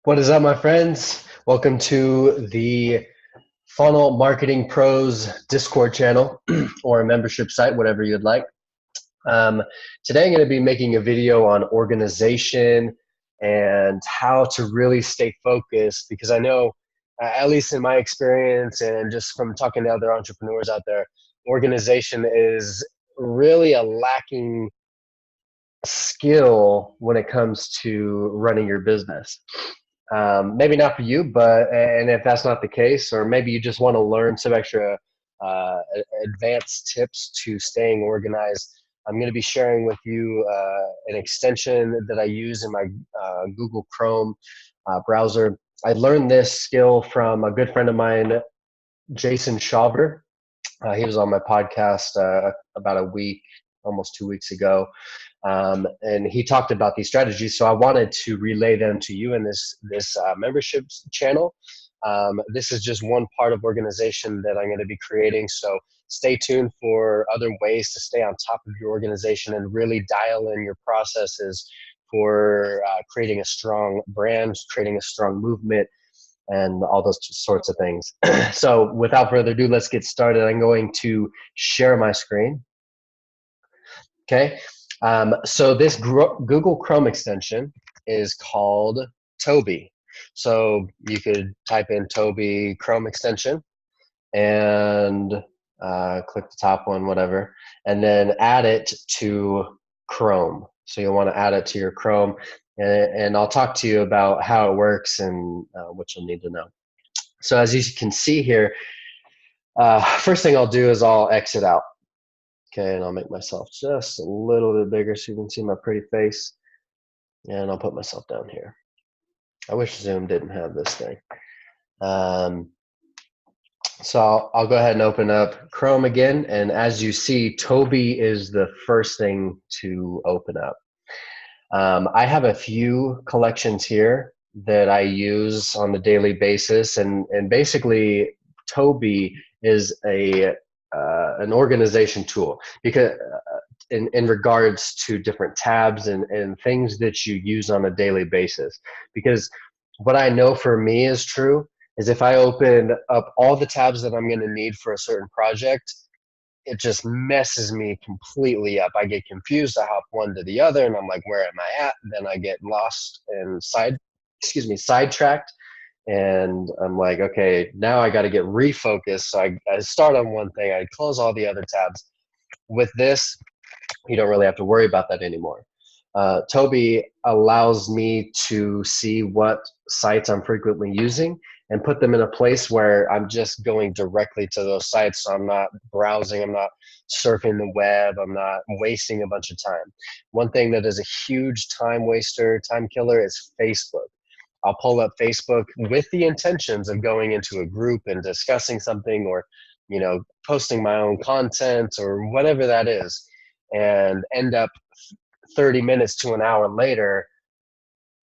What is up, my friends? Welcome to the Funnel Marketing Pros Discord channel or a membership site, whatever you'd like. Um, Today, I'm going to be making a video on organization and how to really stay focused because I know, at least in my experience and just from talking to other entrepreneurs out there, organization is really a lacking skill when it comes to running your business. Maybe not for you, but and if that's not the case, or maybe you just want to learn some extra advanced tips to staying organized, I'm going to be sharing with you an extension that I use in my Google Chrome browser. I learned this skill from a good friend of mine, Jason Shawver. He was on my podcast about a week, almost 2 weeks ago, and he talked about these strategies. So I wanted to relay them to you in this membership channel. This is just one part of organization that I'm going to be creating. So stay tuned for other ways to stay on top of your organization and really dial in your processes for creating a strong brand, creating a strong movement, and all those sorts of things. So without further ado, let's get started. I'm going to share my screen. Okay. So this Google Chrome extension is called Toby. So you could type in Toby Chrome extension and click the top one, whatever, and then add it to Chrome. So you'll want to add it to your Chrome, and I'll talk to you about how it works and what you'll need to know. So as you can see here, first thing I'll do is I'll exit out. Okay, and I'll make myself just a little bit bigger so you can see my pretty face. And I'll put myself down here. I wish Zoom didn't have this thing. So I'll go ahead and open up Chrome again. And as you see, Toby is the first thing to open up. I have a few collections here that I use on a daily basis. And basically, Toby is an organization tool because in regards to different tabs and things that you use on a daily basis. Because what I know for me is true is if I open up all the tabs that I'm going to need for a certain project, it just messes me completely up. I get confused. I hop one to the other and I'm like, where am I at? And then I get lost and sidetracked. And I'm like, okay, now I got to get refocused. So I start on one thing, I close all the other tabs. With this, you don't really have to worry about that anymore. Toby allows me to see what sites I'm frequently using and put them in a place where I'm just going directly to those sites. So I'm not browsing, I'm not surfing the web, I'm not wasting a bunch of time. One thing that is a huge time waster, time killer is Facebook. I'll pull up Facebook with the intentions of going into a group and discussing something, or posting my own content or whatever that is, and end up 30 minutes to an hour later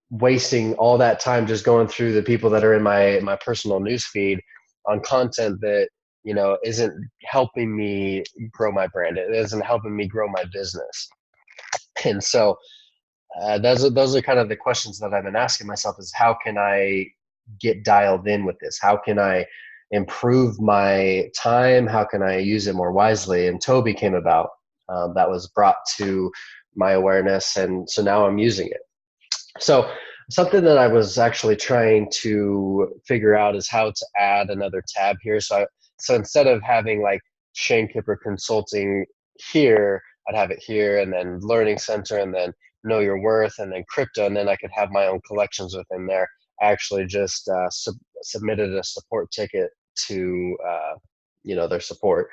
wasting all that time just going through the people that are in my personal news feed on content that isn't helping me grow my brand. It isn't helping me grow my business. And so those are kind of the questions that I've been asking myself: is how can I get dialed in with this? How can I improve my time? How can I use it more wisely? And Toby came about. That was brought to my awareness, and so now I'm using it. So something that I was actually trying to figure out is how to add another tab here. So instead of having like Shane Kipper Consulting here, I'd have it here, and then Learning Center, and then Know Your Worth, and then Crypto, and then I could have my own collections within there. I actually just submitted a support ticket to their support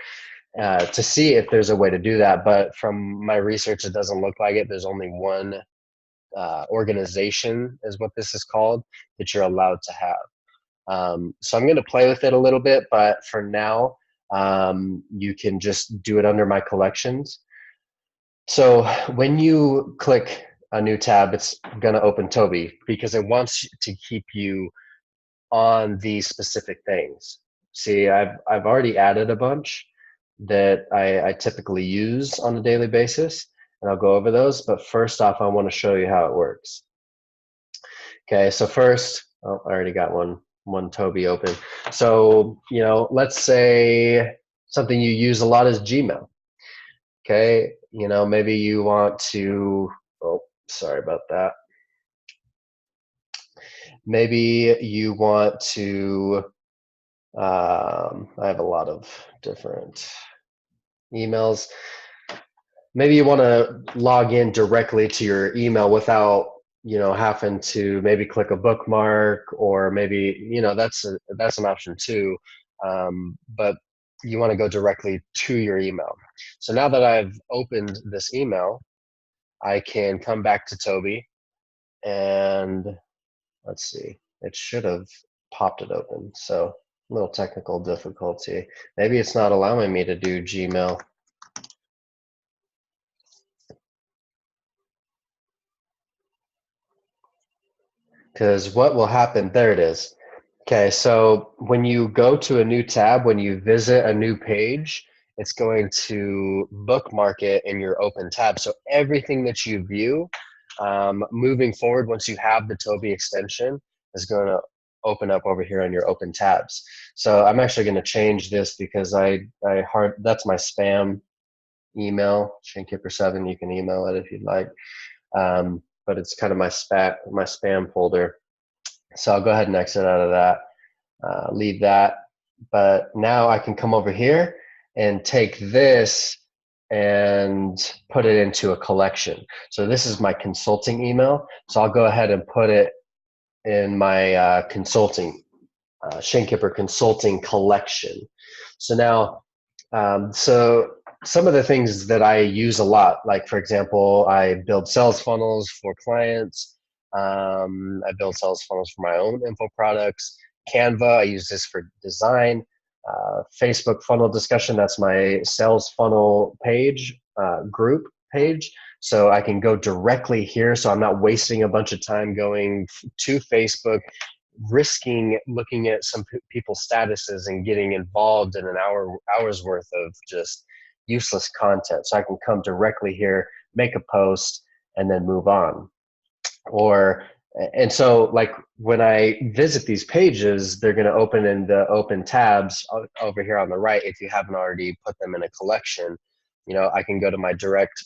to see if there's a way to do that. But from my research, it doesn't look like it. There's only one organization, is what this is called, that you're allowed to have. So I'm going to play with it a little bit, but for now, you can just do it under my collections. So when you click a new tab, it's going to open Toby because it wants to keep you on these specific things. See, I've already added a bunch that I typically use on a daily basis, and I'll go over those. But first off, I want to show you how it works. Okay, so first, Oh, I already got one Toby open. So, let's say something you use a lot is Gmail. Okay, maybe you want to, oh, sorry about that. Maybe you want to, I have a lot of different emails. Maybe you want to log in directly to your email without having to maybe click a bookmark, or maybe that's an option too. But you want to go directly to your email. So now that I've opened this email, I can come back to Toby, and let's see, it should have popped it open. So a little technical difficulty. Maybe it's not allowing me to do Gmail. Because what will happen, there it is. Okay, so when you go to a new tab, when you visit a new page, it's going to bookmark it in your open tab. So everything that you view moving forward, once you have the Toby extension, is going to open up over here on your open tabs. So I'm actually going to change this because that's my spam email, ShaneKipper7. You can email it if you'd like, but it's kind of my spam folder. So I'll go ahead and exit out of that, leave that. But now I can come over here and take this and put it into a collection. So this is my consulting email. So I'll go ahead and put it in my consulting, Shane Kipper consulting collection. So now, so some of the things that I use a lot, like for example, I build sales funnels for clients. I build sales funnels for my own info products. Canva, I use this for design. Facebook funnel discussion, that's my sales funnel page, group page. So I can go directly here, so I'm not wasting a bunch of time going to Facebook, risking looking at some people's statuses and getting involved in an hour's worth of just useless content. So I can come directly here, make a post, and then move on. And so like when I visit these pages, they're going to open in the open tabs over here on the right. If you haven't already put them in a collection, I can go to my direct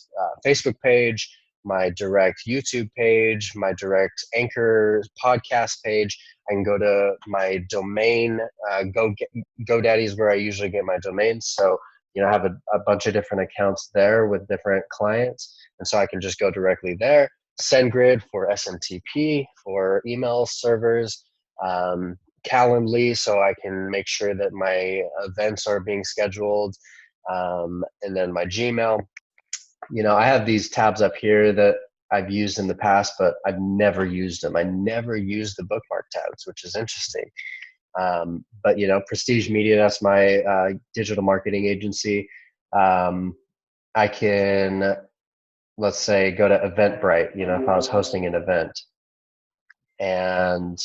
Facebook page, my direct YouTube page, my direct Anchor podcast page. I can go to my domain, GoDaddy is where I usually get my domains. So, I have a bunch of different accounts there with different clients. And so I can just go directly there. SendGrid for SMTP, for email servers, Calendly, so I can make sure that my events are being scheduled, and then my Gmail. I have these tabs up here that I've used in the past, but I've never used them. I never used the bookmark tabs, which is interesting. But Prestige Media, that's my digital marketing agency. I can, let's say, go to Eventbrite, if I was hosting an event. And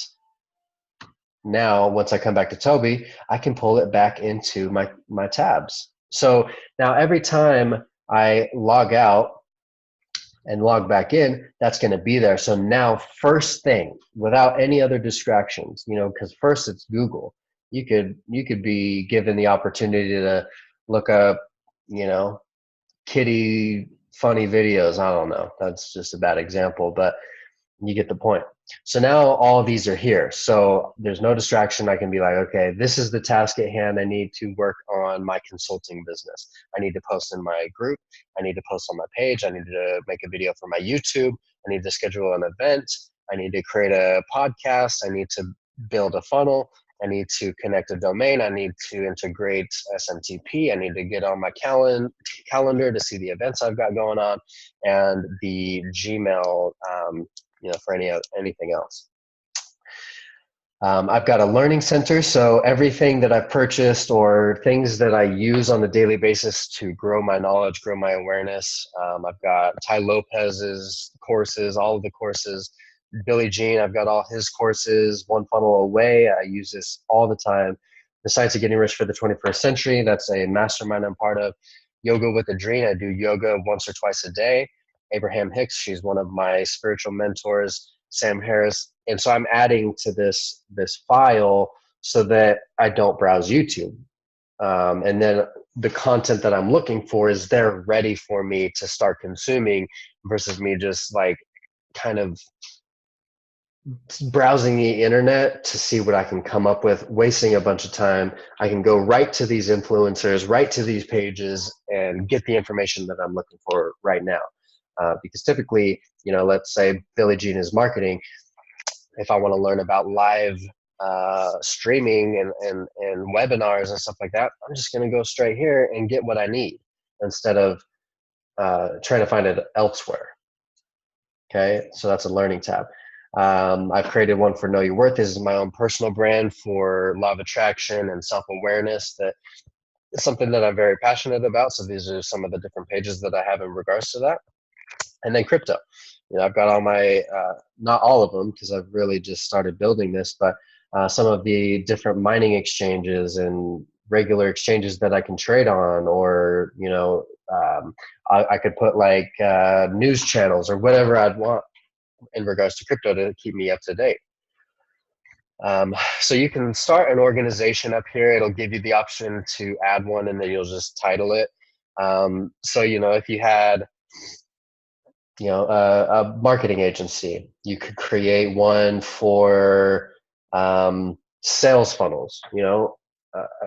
now once I come back to Toby, I can pull it back into my tabs. So now every time I log out and log back in, that's going to be there. So now first thing, without any other distractions, because first it's Google. You could be given the opportunity to look up, kitty funny videos. I don't know. That's just a bad example, but you get the point. So now all of these are here. So there's no distraction. I can be like, okay, this is the task at hand. I need to work on my consulting business. I need to post in my group. I need to post on my page. I need to make a video for my YouTube. I need to schedule an event. I need to create a podcast. I need to build a funnel. I need to connect a domain. I need to integrate SMTP. I need to get on my calendar to see the events I've got going on, and the Gmail, for anything else. I've got a learning center, so everything that I've purchased or things that I use on a daily basis to grow my knowledge, grow my awareness. I've got Ty Lopez's courses, all of the courses. Billy Jean, I've got all his courses. One Funnel Away, I use this all the time. The Science of Getting Rich for the 21st Century, that's a mastermind I'm part of. Yoga with Adrene, I do yoga once or twice a day. Abraham Hicks, she's one of my spiritual mentors. Sam Harris. And so I'm adding to this file so that I don't browse YouTube. And then the content that I'm looking for is there ready for me to start consuming versus me just like kind of browsing the internet to see what I can come up with, wasting a bunch of time. I can go right to these influencers, right to these pages, and get the information that I'm looking for right now. Because typically, let's say Billie Jean is marketing. If I want to learn about live streaming and webinars and stuff like that, I'm just going to go straight here and get what I need instead of trying to find it elsewhere. Okay, so that's a learning tab. I've created one for Know Your Worth. This is my own personal brand for law of attraction and self-awareness. That is something that I'm very passionate about. So these are some of the different pages that I have in regards to that. And then crypto. I've got all my, not all of them because I've really just started building this, but some of the different mining exchanges and regular exchanges that I can trade on, or, I could put like news channels or whatever I'd want in regards to crypto to keep me up to date. So you can start an organization up here. It'll give you the option to add one, and then you'll just title it. So, if you had, a marketing agency, you could create one for sales funnels.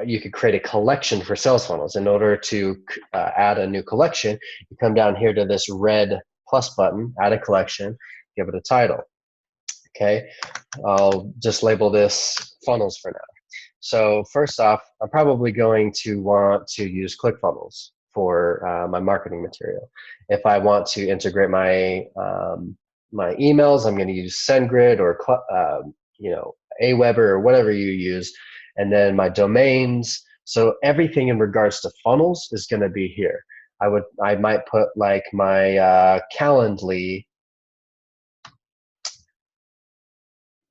You could create a collection for sales funnels. In order to add a new collection, you come down here to this red plus button, add a collection, give it a title. Okay, I'll just label this funnels for now. So first off, I'm probably going to want to use ClickFunnels for my marketing material. If I want to integrate my my emails, I'm going to use SendGrid or Aweber or whatever you use, and then my domains. So everything in regards to funnels is going to be here. I might put like my Calendly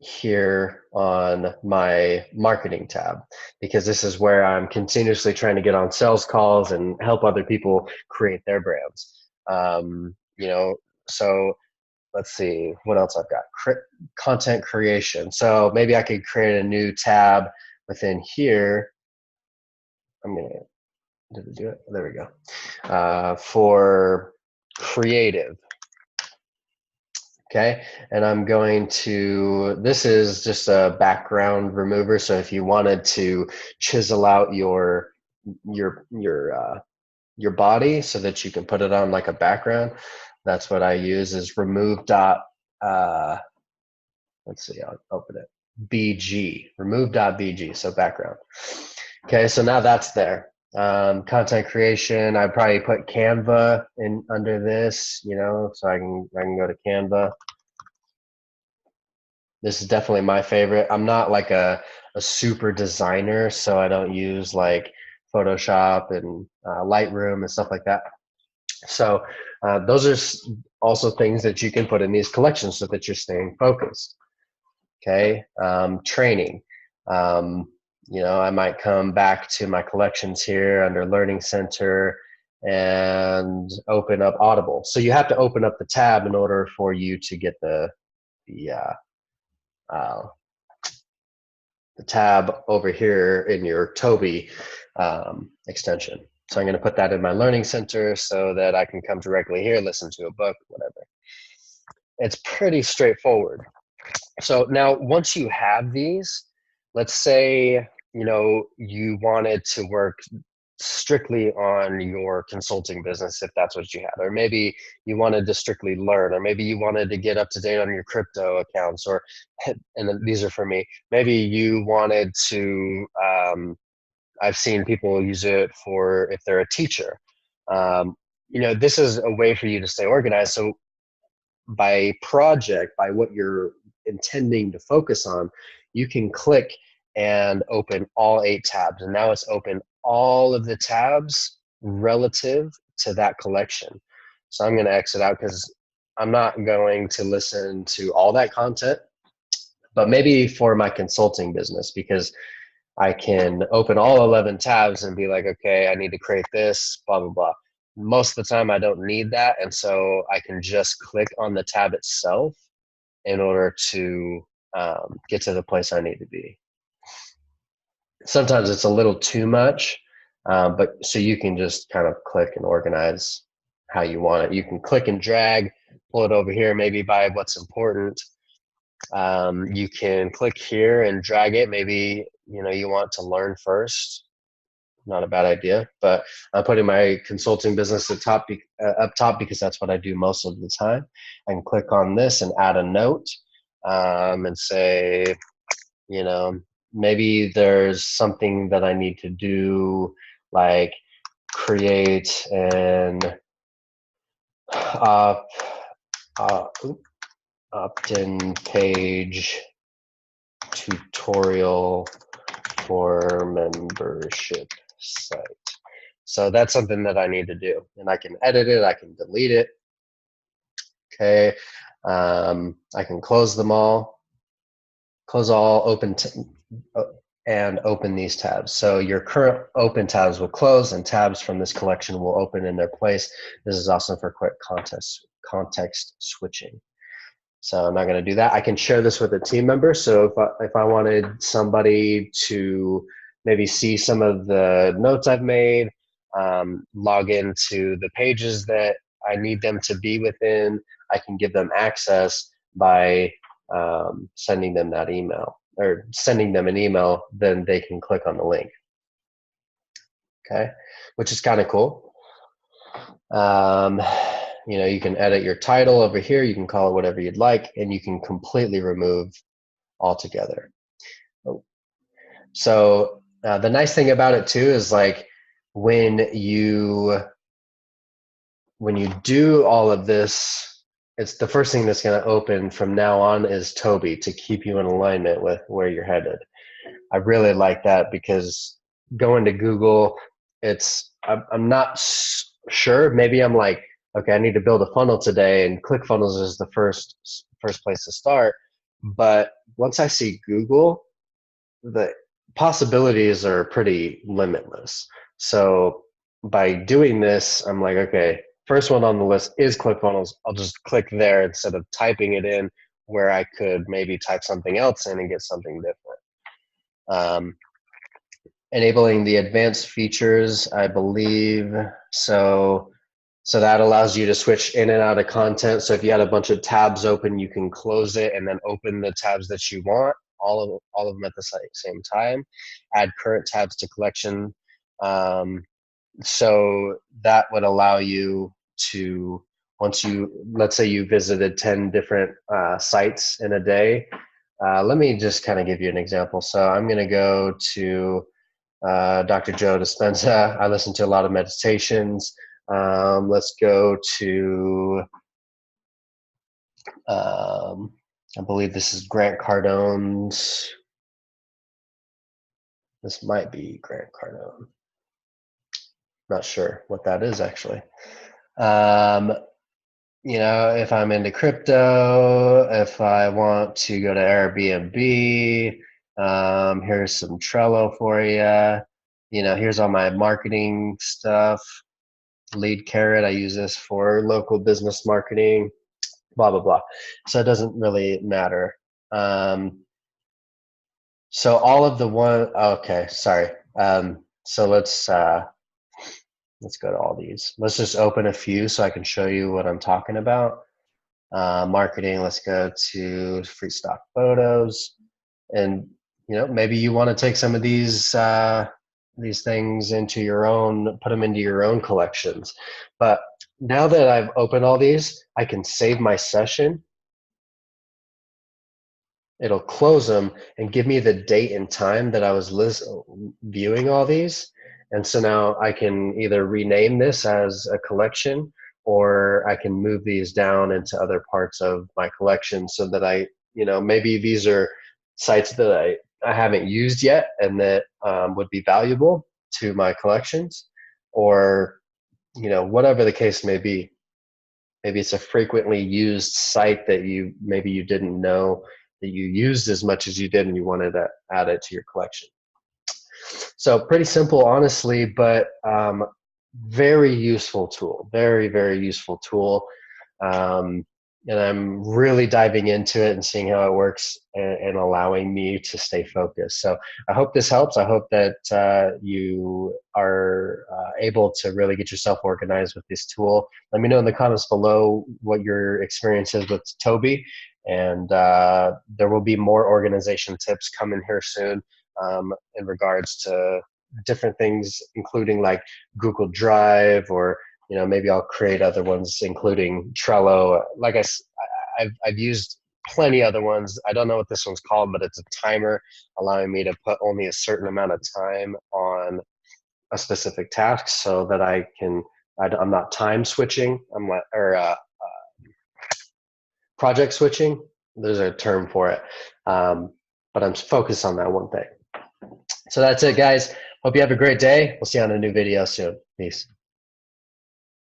here on my marketing tab, because this is where I'm continuously trying to get on sales calls and help other people create their brands. So let's see what else I've got. Content creation. So maybe I could create a new tab within here. Did it do it? There we go. For creative. Okay, and I'm going to, this is just a background remover. So if you wanted to chisel out your body so that you can put it on like a background, that's what I use, is remove dot, let's see, I'll open it, BG, remove.bg, so background. Okay, so now that's there. Content creation, I probably put Canva in under this, so I can go to Canva. This is definitely my favorite. I'm not like a super designer, so I don't use like Photoshop and Lightroom and stuff like that. So those are also things that you can put in these collections so that you're staying focused. Okay, training. I might come back to my collections here under Learning Center and open up Audible. So you have to open up the tab in order for you to get the tab over here in your Toby extension. So I'm going to put that in my Learning Center so that I can come directly here, listen to a book, whatever. It's pretty straightforward. So now once you have these, let's say, you wanted to work strictly on your consulting business, if that's what you had, or maybe you wanted to strictly learn, or maybe you wanted to get up to date on your crypto accounts, or, and these are for me, maybe you wanted to, I've seen people use it for if they're a teacher. This is a way for you to stay organized. So by project, by what you're intending to focus on, you can click and open all 8 tabs. And now it's open all of the tabs relative to that collection. So I'm going to exit out because I'm not going to listen to all that content, but maybe for my consulting business, because I can open all 11 tabs and be like, okay, I need to create this, blah, blah, blah. Most of the time I don't need that. And so I can just click on the tab itself in order to get to the place I need to be. Sometimes it's a little too much, but so you can just kind of click and organize how you want it. You can click and drag, pull it over here, maybe by what's important. You can click here and drag it. Maybe you want to learn first. Not a bad idea, but I'm putting my consulting business up top because that's what I do most of the time. I can click on this and add a note and say, maybe there's something that I need to do, like create an opt-in page tutorial for membership site. So that's something that I need to do, and I can edit it, I can delete it. Okay, I can close them all, close all, and open these tabs. So your current open tabs will close and tabs from this collection will open in their place. This is awesome for quick context switching. So I'm not going to do that. I can share this with a team member. So if I wanted somebody to maybe see some of the notes I've made, log into the pages that I need them to be within, I can give them access by sending them that email, or sending them an email, then they can click on the link. Okay, which is kind of cool. You can edit your title over here. You can call it whatever you'd like, and you can completely remove altogether. So the nice thing about it too is, like, when you do all of this, it's the first thing that's going to open from now on is Toby, to keep you in alignment with where you're headed. I really like that, because going to Google, I'm not sure. Maybe I'm like, okay, I need to build a funnel today, and ClickFunnels is the first place to start. But once I see Google, the possibilities are pretty limitless. So by doing this, I'm like, okay, first one on the list is ClickFunnels. I'll just click there instead of typing it in, where I could maybe type something else in and get something different. Enabling the advanced features, I believe. So that allows you to switch in and out of content. So if you had a bunch of tabs open, you can close it and then open the tabs that you want, all of them at the same time. Add current tabs to collection. So that would allow you to, let's say you visited 10 different sites in a day. Let me just kind of give you an example. So I'm going to go to Dr. Joe Dispenza. I listen to a lot of meditations. Let's go to, I believe this is Grant Cardone's. This might be Grant Cardone. Not sure what that is, actually. If I'm into crypto, if I want to go to Airbnb, here's some Trello for you. Here's all my marketing stuff. Lead Carrot, I use this for local business marketing, blah, blah, blah. So it doesn't really matter. So all of the okay, sorry. So let's go to all these. Let's just open a few so I can show you what I'm talking about. Marketing, let's go to free stock photos. And maybe you want to take some of these things into your own, put them into your own collections. But now that I've opened all these, I can save my session. It'll close them and give me the date and time that I was viewing all these. And so now I can either rename this as a collection, or I can move these down into other parts of my collection, so that maybe these are sites that I haven't used yet and that would be valuable to my collections, or whatever the case may be. Maybe it's a frequently used site that maybe you didn't know that you used as much as you did, and you wanted to add it to your collection. So pretty simple, honestly, but very useful tool. Very, very useful tool. and I'm really diving into it and seeing how it works and allowing me to stay focused. So I hope this helps. I hope that you are able to really get yourself organized with this tool. Let me know in the comments below what your experience is with Toby, and there will be more organization tips coming here soon in regards to different things, including like Google Drive, or maybe I'll create other ones, including Trello. Like I've used plenty other ones. I don't know what this one's called, but it's a timer allowing me to put only a certain amount of time on a specific task, so that I'm not time switching. I'm like, or project switching. There's a term for it, but I'm focused on that one thing. So that's it, guys. Hope you have a great day. We'll see you on a new video soon. Peace.